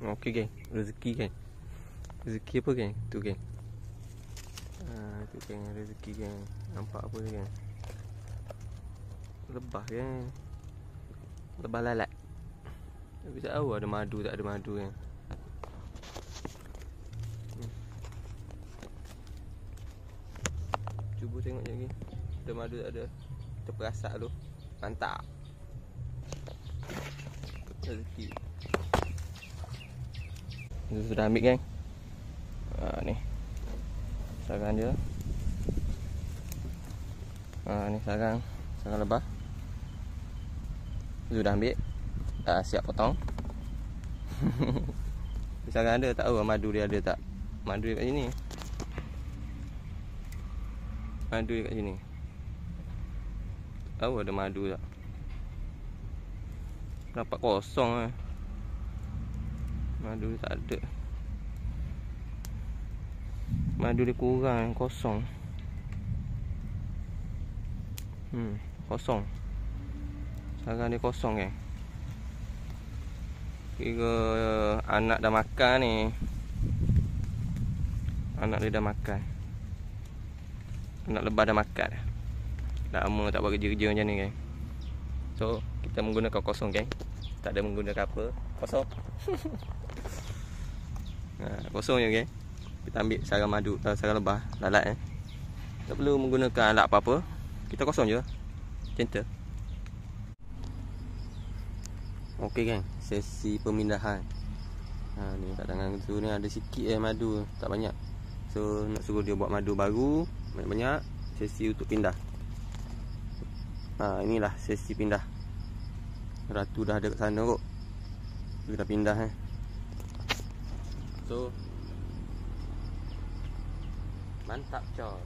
Okey geng, rezeki geng. Rezeki apa geng? Tu geng. Tu geng rezeki geng. Nampak apa ni geng? Lebah geng. Lebah lalat. Tapi tak tahu ada madu tak ada madu geng. Cuba tengok je lagi. Ada madu tak ada. Kita perasak dulu. Mantap. Rezeki. Kita sudah ambil geng. Ni sarang dia. Ni sarang lebah. Sudah ambil. Siap potong. Sarang ada tak tahu madu dia ada tak. Madu dia kat sini. Madu dia kat sini. Tahu ada madu tak. Nampak kosong madu dia tak ada. Madu dia kurang, kosong. Kosong. Sarang dia kosong kan. Kira anak dah makan ni. Anak dia dah makan. Anak lebah dah makan. Lama tak buat kerja-kerja macam ni kan. So kita menggunakan kosong geng. Tak ada menggunakan apa. Kosong. Kosong je geng. Kita ambil sarang madu, sarang lebah lalat tak perlu menggunakan alat apa-apa. Kita kosong je. Macam tu. Okey geng, sesi pemindahan. Ni kat tangan tu ni ada sikit madu, tak banyak. So nak suruh dia buat madu baru banyak-banyak. Sesi untuk pindah. Inilah sesi pindah. Ratu dah ada kat sana kot. Dia dah pindah So mantap coy.